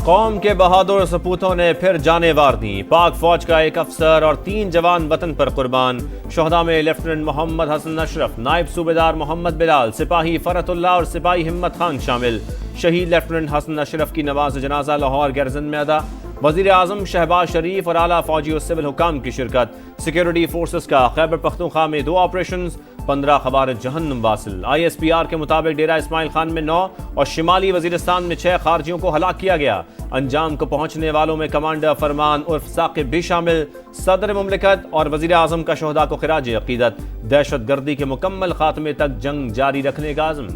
कौम के बहादुर सपूतों ने फिर जाने वार दी। पाक फौज का एक अफसर और 3 जवान वतन पर कुर्बान। शोहदा में लेफ्टिनेंट मोहम्मद हसन अशरफ, नायब सूबेदार मोहम्मद बिलाल, सिपाही फरतुल्लाह और सिपाही हिम्मत खान शामिल। शहीद लेफ्टिनेंट हसन अशरफ की नमाज जनाजा लाहौर गैरजन में अदा। वजीर आजम शहबाज शरीफ और आला फौजी और सिविल हुकाम की शिरकत। सिक्योरिटी फोर्सेस का खैबर पख्तूनख्वा में 2 ऑपरेशन, 15 खबार जहन्नम वासिल। ISPR के मुताबिक डेरा इस्माइल खान में 9 और शिमाली वजीरिस्तान में 6 खारजियों को हलाक किया गया। अंजाम को पहुंचने वालों में कमांडर फरमान उर्फ साकिब भी शामिल। सदर मुमलिकत और वजीर आजम का शोहदा को खिराज अकीदत। दहशत गर्दी के मुकम्मल खात्मे तक जंग जारी रखने का आज़म।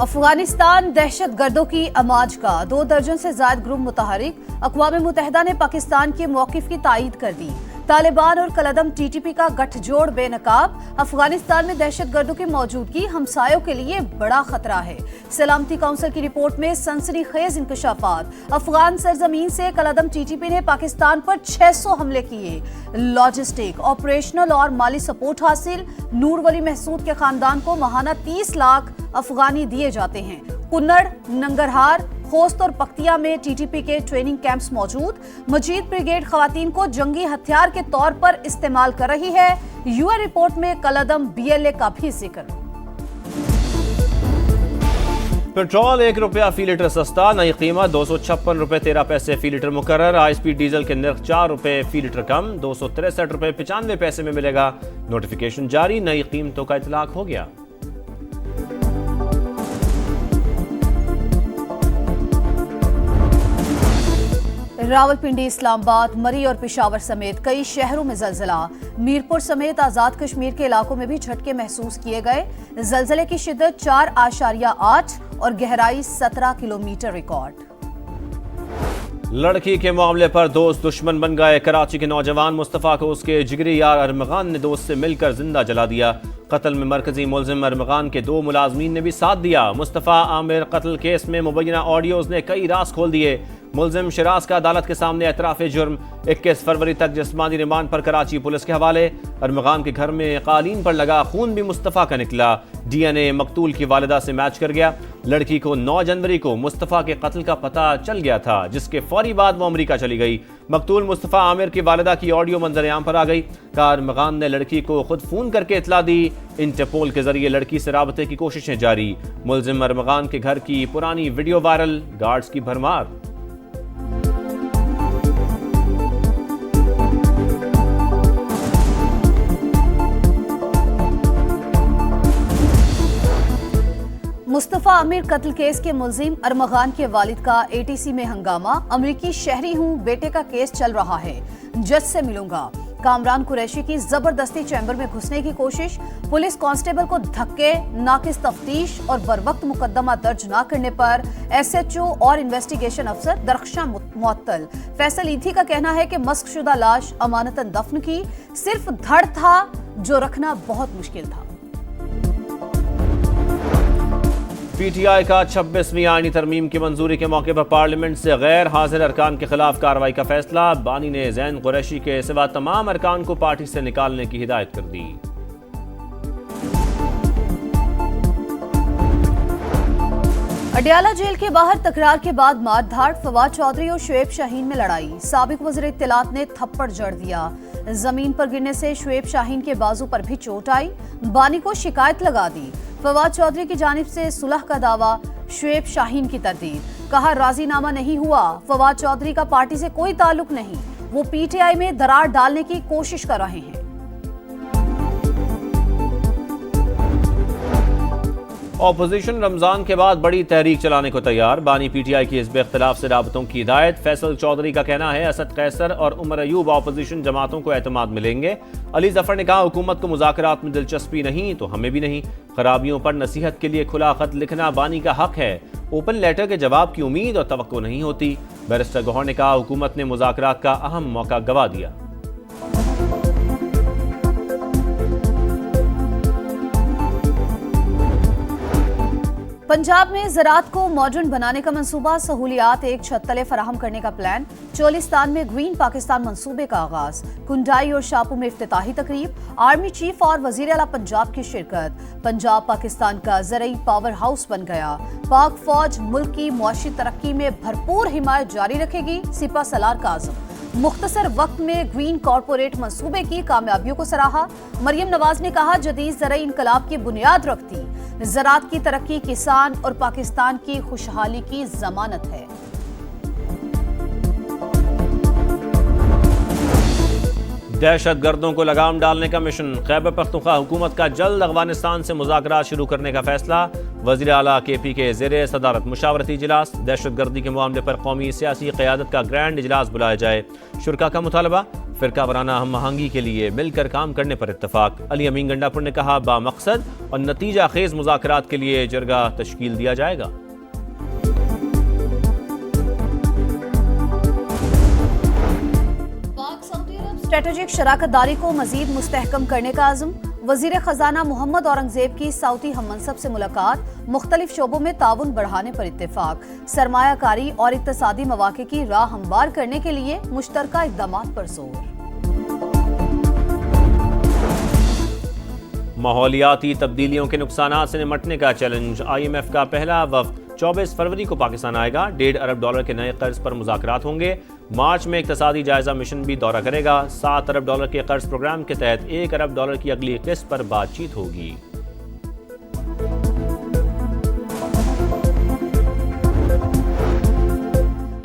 अफगानिस्तान दहशत गर्दों की अमाज का 2 दर्जन से ज्यादा ग्रुप मुतहरिक। अक़वाम मुत्तहिदा ने पाकिस्तान के मौक़िफ़ की तायीद कर दी। तालिबान और कलदम TTP का गठजोड़ बेनकाब। अफगानिस्तान में दहशत गर्दों की मौजूदगी हमसायों के लिए बड़ा खतरा है। सलामती काउंसिल की रिपोर्ट में सनसनीखेज इंकशाफात। अफगान सरजमीन से कलदम TTP ने पाकिस्तान पर 600 हमले किए। लॉजिस्टिक, ऑपरेशनल और माली सपोर्ट हासिल। नूर वली महसूद के खानदान को माहाना 30 लाख अफगानी दिए जाते हैं। कुन्नड़, नंगरहार, खोस्त और पख्तिया में TTP के ट्रेनिंग कैंप्स मौजूद। मजीद ब्रिगेड खवातीन को जंगी हथियार के तौर पर इस्तेमाल कर रही है। UN रिपोर्ट में कलदम BLA का भी जिक्र। पेट्रोल ₹1 फी लीटर सस्ता। नई कीमत ₹256.13 फी लीटर मुकर्रर। हाई स्पीड डीजल के नर्ख ₹4 फी लीटर कम, ₹263.95 में मिलेगा। नोटिफिकेशन जारी, नई कीमतों का इतलाक हो गया। रावलपिंडी, इस्लामाबाद, मरी और पेशावर समेत कई शहरों में जलजला। मीरपुर समेत आजाद कश्मीर के इलाकों में भी झटके महसूस किए गए। जलजले की शिद्दत 4.8 और गहराई 17 किलोमीटर रिकॉर्ड। लड़की के मामले पर दोस्त दुश्मन बन गए। कराची के नौजवान मुस्तफ़ा को उसके जिगरी यार अरमगान ने दोस्त से मिलकर जिंदा जला दिया। कत्ल में मरकजी मुलजिम अरमगान के 2 मुलाजमीन ने भी साथ दिया। मुस्तफ़ा आमिर कत्ल केस में मुबैना ऑडियोज ने कई राज खोल दिए। मुलजिम शिराज का अदालत के सामने एतराफ़ जुर्म। 21 फरवरी तक जिस्मानी रिमांड पर कराची पुलिस के हवाले। अरमगान के घर में कालीन पर लगा खून भी मुस्तफ़ा का निकला। DNA मकतूल की वालिदा से मैच कर गया। लड़की को 9 जनवरी को मुस्तफ़ा के कत्ल का पता चल गया था, जिसके फौरी बाद वो अमरीका चली गई। मकतूल मुस्तफ़ा आमिर की वालिदा की ऑडियो मंजर-ए-आम पर आ गई। कहा अरमगान ने लड़की को खुद फ़ोन करके इतला दी। इंटरपोल के जरिए लड़की से राबते की कोशिशें जारी। मुलजिम अरमगान के घर की पुरानी वीडियो वायरल, गार्ड्स की भरमार। मुस्तफ़ा आमिर कत्ल केस के मुलजिम अरमगान के वालिद का ATC में हंगामा। अमरीकी शहरी हूँ, बेटे का केस चल रहा है, जज से मिलूंगा। कामरान कुरैशी की जबरदस्ती चैम्बर में घुसने की कोशिश। पुलिस कांस्टेबल को धक्के, नाकिस तफ्तीश और बरवक्त मुकदमा दर्ज न करने पर SHO और इन्वेस्टिगेशन अफसर दरख्शां मुअत्तल। फैसल ईथी का कहना है कि मस्कशुदा लाश अमानतन दफन की, सिर्फ धड़ था जो रखना बहुत मुश्किल था। PTI का 26वीं आईनी तरमीम की मंजूरी के मौके पर पार्लियामेंट से गैर हाजिर अरकान के खिलाफ कार्रवाई का फैसला। बानी ने जैन कुरैशी के सिवा तमाम अरकान को पार्टी से निकालने की हिदायत कर दी। अडयाला जेल के बाहर तकरार के बाद मारधाड़। फवाद चौधरी और शुएब शाहीन में लड़ाई। साबिक वज़ीर इत्तलात ने थप्पड़ जड़ दिया। जमीन पर गिरने से शुएब शाहीन के बाजू पर भी चोट आई। बानी को शिकायत लगा दी। फवाद चौधरी की जानिब से सुलह का दावा, शुएब शाहीन की तरदीद। कहा राजीनामा नहीं हुआ। फवाद चौधरी का पार्टी से कोई ताल्लुक नहीं, वो PTI में दरार डालने की कोशिश कर रहे हैं। ऑपोजिशन रमजान के बाद बड़ी तहरीक चलाने को तैयार। बानी PTI की हिज़्ब इख्तिलाफ से राबतों की हिदायत। फैसल चौधरी का कहना है असद कैसर और उमर अयूब ऑपोजिशन जमातों को एतमाद मिलेंगे। अली जफर ने कहा हुकूमत को मुज़ाकरात में दिलचस्पी नहीं तो हमें भी नहीं। खराबियों पर नसीहत के लिए खुला खत लिखना बानी का हक है। ओपन लेटर के जवाब की उम्मीद और तवक्को नहीं होती। बैरिस्टर गौहर ने कहा हुकूमत ने मुज़ाकरात का अहम मौका गंवा दिया। पंजाब में ज़राअत को मॉडर्न बनाने का मंसूबा, सहूलियात एक छत तले फराहम करने का प्लान। चोलिस्तान में ग्रीन पाकिस्तान मंसूबे का आगाज। कुंडाई और शापू में इफ्तिताही तकरीब। आर्मी चीफ और वजीर आला पंजाब की शिरकत। पंजाब पाकिस्तान का ज़रई पावर हाउस बन गया। पाक फौज मुल्क की मुआशी तरक्की में भरपूर हिमायत जारी रखेगी, सिपा सलार का आज़म। मुख्तसर वक्त में ग्रीन कॉरपोरेट मंसूबे की कामयाबियों को सराहा। मरियम नवाज ने कहा, जदीद ज़रई इनकलाब की बुनियाद रखती। ज़राअत की तरक्की किसान और पाकिस्तान की खुशहाली की जमानत है। दहशत गर्दों को लगाम डालने का मिशन। खैबर पख्तूनख्वा हुकूमत का जल्द अफगानिस्तान से मुज़ाकरात शुरू करने का फैसला। वज़ीर आला KP के ज़ेरे सदारत मुशावरती इजलास। दहशत गर्दी के मामले पर कौमी सियासी क़यादत का ग्रैंड इजलास बुलाया जाए। शुरका का मुतालबा, फ़िरका वराना हम आहंगी के लिए मिलकर काम करने पर इत्तफाक। अली अमीन गंडापुर ने कहा, बामकसद और नतीजा खेज मुज़ाकरात के लिए जरगा तश्कील दिया जाएगा। स्ट्रेटेजिक शराकतदारी को मजीद मुस्तहकम करने का आज़म। वजीर खजाना मोहम्मद औरंगजेब की सऊदी हममनसब से मुलाकात। मुख्तलिफ शोबों में ताउन बढ़ाने पर इत्तेफाक। सरमायाकारी और इक्तसादी मौके की राह हमवार करने के लिए मुश्तरका इक़दामात पर जोर। माहौलियाती तब्दीलियों के नुकसानात से निपटने का चैलेंज। IMF का पहला वफ्द 24 फरवरी को पाकिस्तान आएगा। $1.5 अरब के नए कर्ज पर मुज़ाकरात होंगे। मार्च में इक्तसादी जायजा मिशन भी दौरा करेगा। $7 अरब के कर्ज प्रोग्राम के तहत $1 अरब की अगली किस्त पर बातचीत होगी।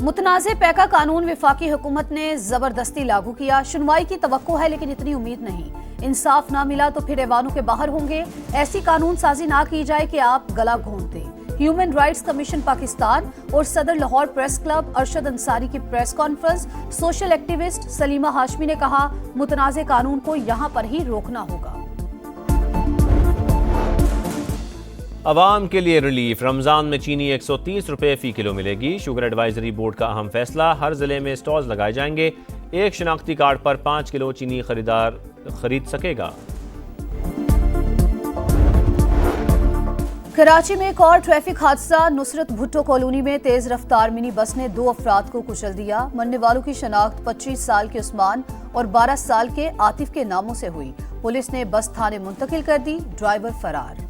मुतनाज़े पैका कानून विफाकी हुकूमत ने जबरदस्ती लागू किया। सुनवाई की तवक्को है, लेकिन इतनी उम्मीद नहीं। इंसाफ ना मिला तो फिर ऐवानों के बाहर होंगे। ऐसी कानून साजी ना की जाए कि आप गला घोंट दें। ह्यूमन राइट्स कमीशन पाकिस्तान और सदर लाहौर प्रेस क्लब अरशद अंसारी की press conference. Social activist Salima Hashmi ने कहा, मुतनाज़े कानून को यहाँ पर ही रोकना होगा। अवाम के लिए रिलीफ। रमजान में चीनी 130 रुपए फी किलो मिलेगी। शुगर एडवाइजरी बोर्ड का अहम फैसला। हर जिले में स्टॉल्स लगाए जाएंगे। एक शनाख्ती कार्ड पर 5 किलो चीनी खरीदार खरीद सकेगा। कराची में एक और ट्रैफिक हादसा। नुसरत भुट्टो कॉलोनी में तेज रफ्तार मिनी बस ने 2 अफराद को कुचल दिया। मरने वालों की शनाख्त 25 साल के उस्मान और 12 साल के आतिफ के नामों से हुई। पुलिस ने बस थाने मुंतकिल कर दी। ड्राइवर फरार।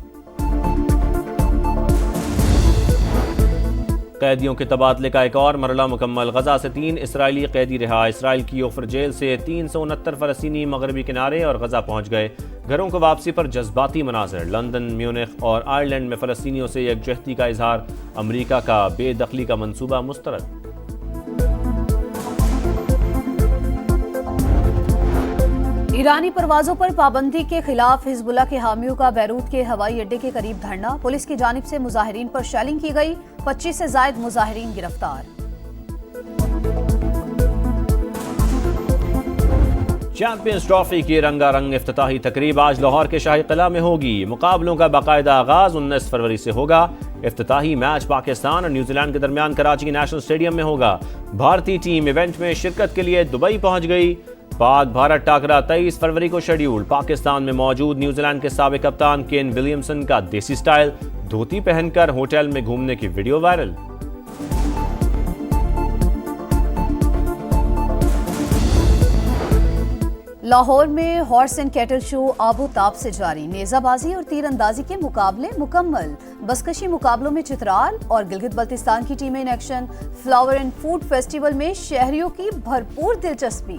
कैदियों के तबादले का एक और मरला मुकम्मल। गजा से 3 इसराइली कैदी रिहा। इसराइल की ओफर जेल से 369 फलस्तीनी मगरबी किनारे और गजा पहुंच गए। घरों को वापसी पर जज्बाती मनाज़र। लंदन, म्यूनिख और आयरलैंड में फलस्तीनियों से यकजहती का इजहार। अमरीका का बेदखली का मंसूबा मुस्तरद। ईरानी परवाजों पर पाबंदी के खिलाफ हिजबुल्लाह के हामियों का बैरूत के हवाई अड्डे के करीब धरना। पुलिस की जानिब से मुजाहिरीन पर शेलिंग की गई। 25 से जायद मुजाहिरीन गिरफ्तार। चैंपियंस ट्रॉफी की रंगारंग इफ्तिताही तकरीब आज लाहौर के शाही किला में होगी। मुकाबलों का बाकायदा आगाज 19 फरवरी से होगा। इफ्तिताही मैच पाकिस्तान और न्यूजीलैंड के दरमियान कराची के नेशनल स्टेडियम में होगा। भारतीय टीम इवेंट में शिरकत के लिए दुबई पहुंच गई। पाक भारत टाकरा 23 फरवरी को शेड्यूल। पाकिस्तान में मौजूद न्यूजीलैंड के साबिक कप्तान केन विलियमसन का देसी स्टाइल धोती पहनकर होटल में घूमने की वीडियो वायरल। लाहौर में हॉर्स एंड कैटल शो आबोताब से जारी। नेजाबाजी और तीरंदाजी के मुकाबले मुकम्मल। बसकशी मुकाबलों में चित्राल और गिलगित बल्तिस्तान की टीमें in action. Flower and food festival में शहरियों की भरपूर दिलचस्पी।